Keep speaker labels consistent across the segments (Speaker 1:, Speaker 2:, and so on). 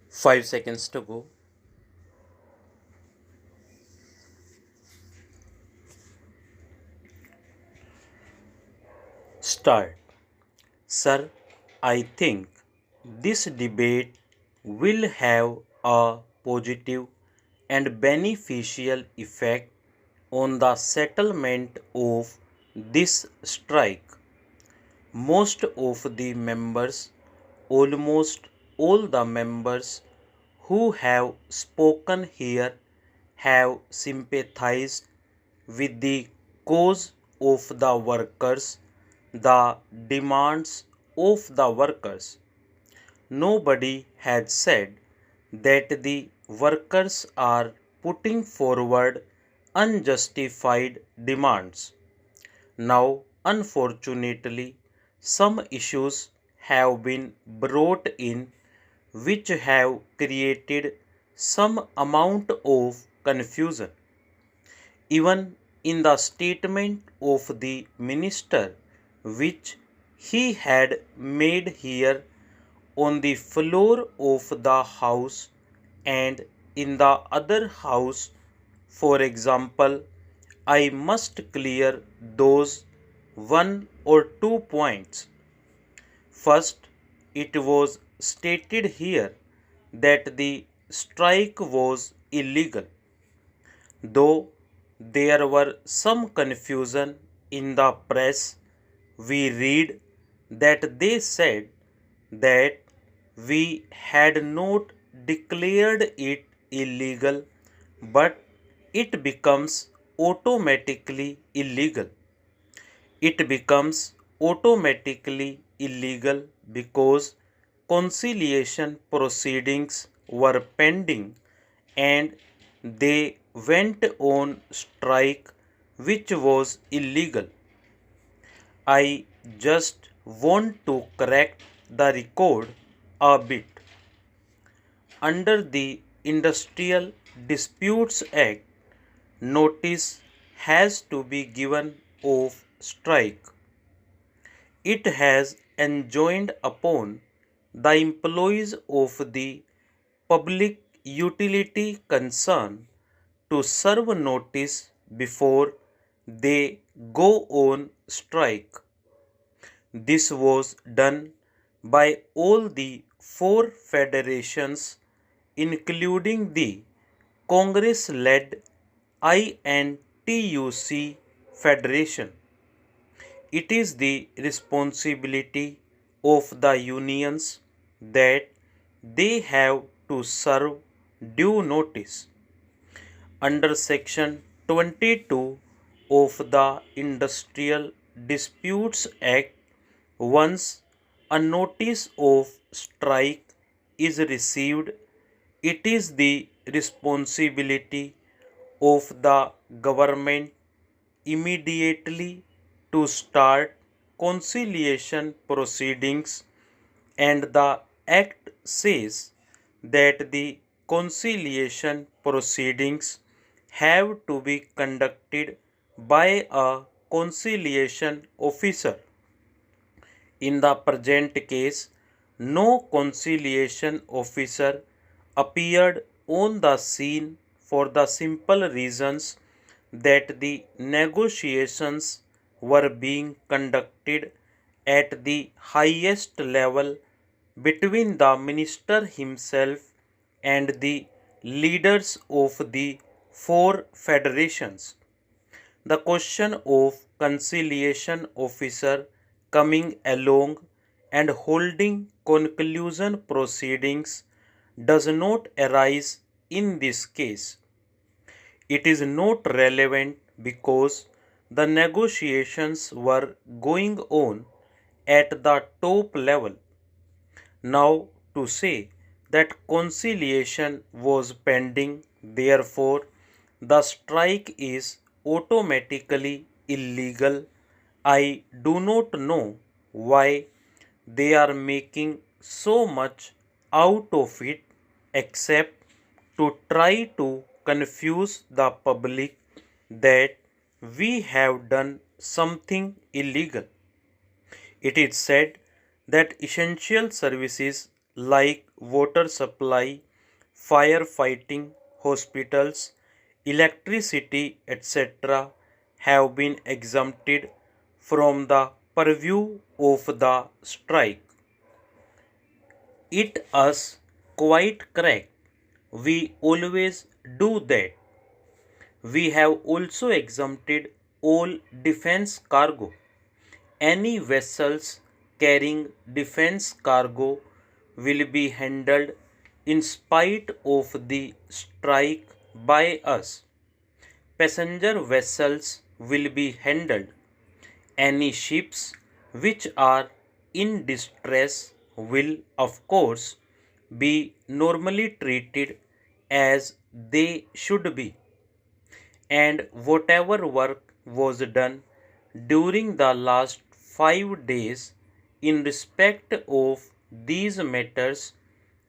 Speaker 1: 5 seconds to go. Start. Sir, I think this debate will have a positive and beneficial effect on the settlement of this strike. Most of the members, almost all the members who have spoken here have sympathized with the cause of the workers, the demands of the workers. Nobody has said that the workers are putting forward unjustified demands. Now, unfortunately, some issues have been brought in which have created some amount of confusion. Even in the statement of the minister, which he had made here on the floor of the house and in the other house, for example, I must clear those one or two points. First, it was stated here that the strike was illegal, though there were some confusion in the press. We read that they said that we had not declared it illegal, but it becomes automatically illegal. It becomes automatically illegal because conciliation proceedings were pending and they went on strike, which was illegal. I just want to correct the record a bit. Under the Industrial Disputes Act, notice has to be given of strike. It has enjoined upon the employees of the public utility concern to serve notice before they go on strike. This was done by all the four federations, including the Congress led INTUC Federation. It is the responsibility of the unions that they have to serve due notice. Under Section 22 of the Industrial Disputes Act, once a notice of strike is received, it is the responsibility of the government immediately to start conciliation proceedings, and the Act says that the conciliation proceedings have to be conducted by a conciliation officer. In the present case, no conciliation officer appeared on the scene for the simple reasons that the negotiations were being conducted at the highest level between the minister himself and the leaders of the four federations. The question of conciliation officer coming along and holding conclusion proceedings does not arise in this case. It is not relevant because the negotiations were going on at the top level. Now, to say that conciliation was pending, therefore, the strike is automatically illegal. I do not know why they are making so much out of it except to try to confuse the public that we have done something illegal. It is said that essential services like water supply, firefighting, hospitals, electricity, etc., have been exempted from the purview of the strike. It us quite correct. We always do that. We have also exempted all defense cargo. Any vessels carrying defense cargo will be handled in spite of the strike by us. Passenger vessels will be handled. Any ships which are in distress will, of course, be normally treated as they should be, and whatever work was done during the last 5 days in respect of these matters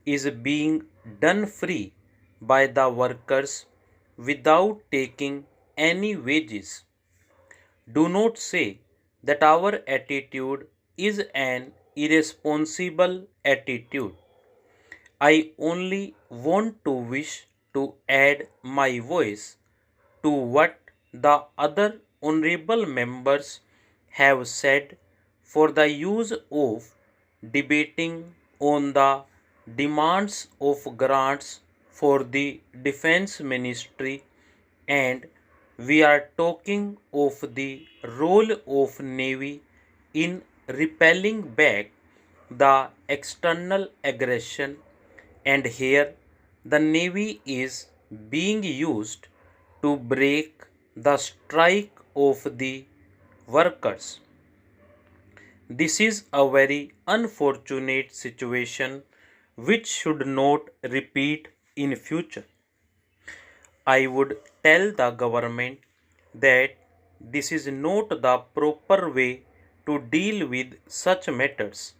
Speaker 1: is being done free by the workers without taking any wages. Do not say that our attitude is an irresponsible attitude. I only want to wish to add my voice to what the other honorable members have said for the use of debating on the demands of grants for the defense ministry, and we are talking of the role of navy in repelling back the external aggression, and here the navy is being used to break the strike of the workers. This is a very unfortunate situation which should not repeat in future. I would tell the government that this is not the proper way to deal with such matters.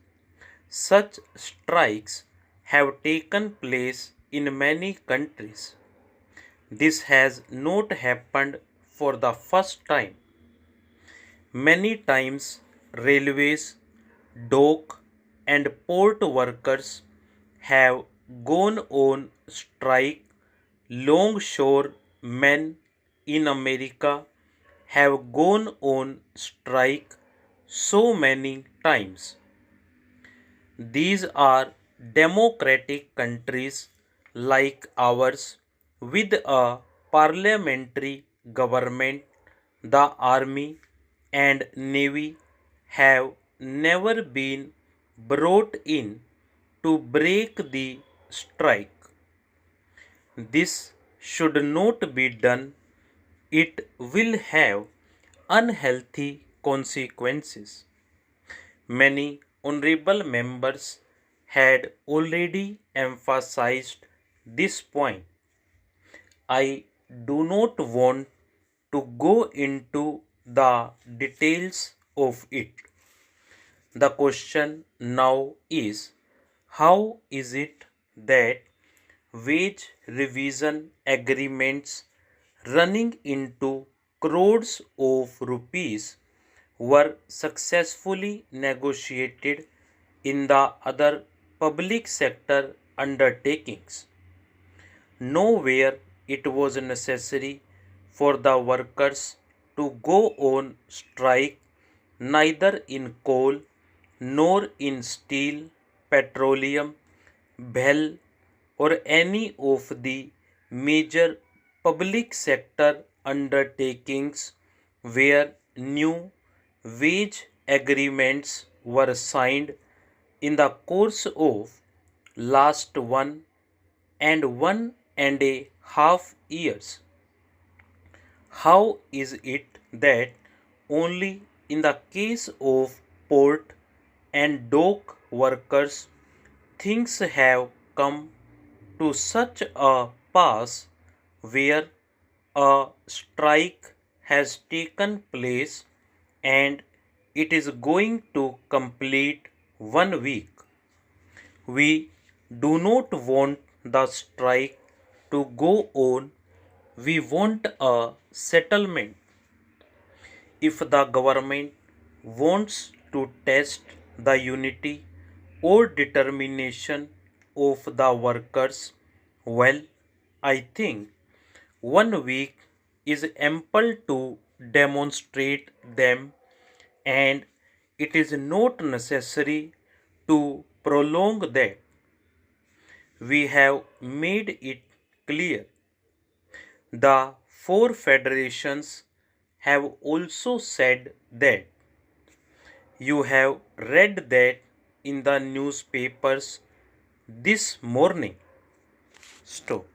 Speaker 1: Such strikes have taken place in many countries. This has not happened for the first time. Many times, railways, dock, and port workers have gone on strike. Longshore men in America have gone on strike so many times. These are democratic countries like ours with a parliamentary government. The army and navy have never been brought in to break the strike. This should not be done. It will have unhealthy consequences. Many honorable members had already emphasized this point. I do not want to go into the details of it. The question now is, how is it that wage revision agreements running into crores of rupees were successfully negotiated in the other public sector undertakings? Nowhere it was necessary for the workers to go on strike, neither in coal nor in steel, petroleum, BHEL, or any of the major public sector undertakings where new wage agreements were signed in the course of last 1.5 years. How is it that only in the case of port and dock workers things have come to such a pass where a strike has taken place and it is going to complete 1 week? We do not want the strike to go on. We want a settlement. If the government wants to test the unity or determination of the workers? Well, I think 1 week is ample to demonstrate them, and it is not necessary to prolong that. We have made it clear. The four federations have also said that. You have read that in the newspapers this morning. Stop.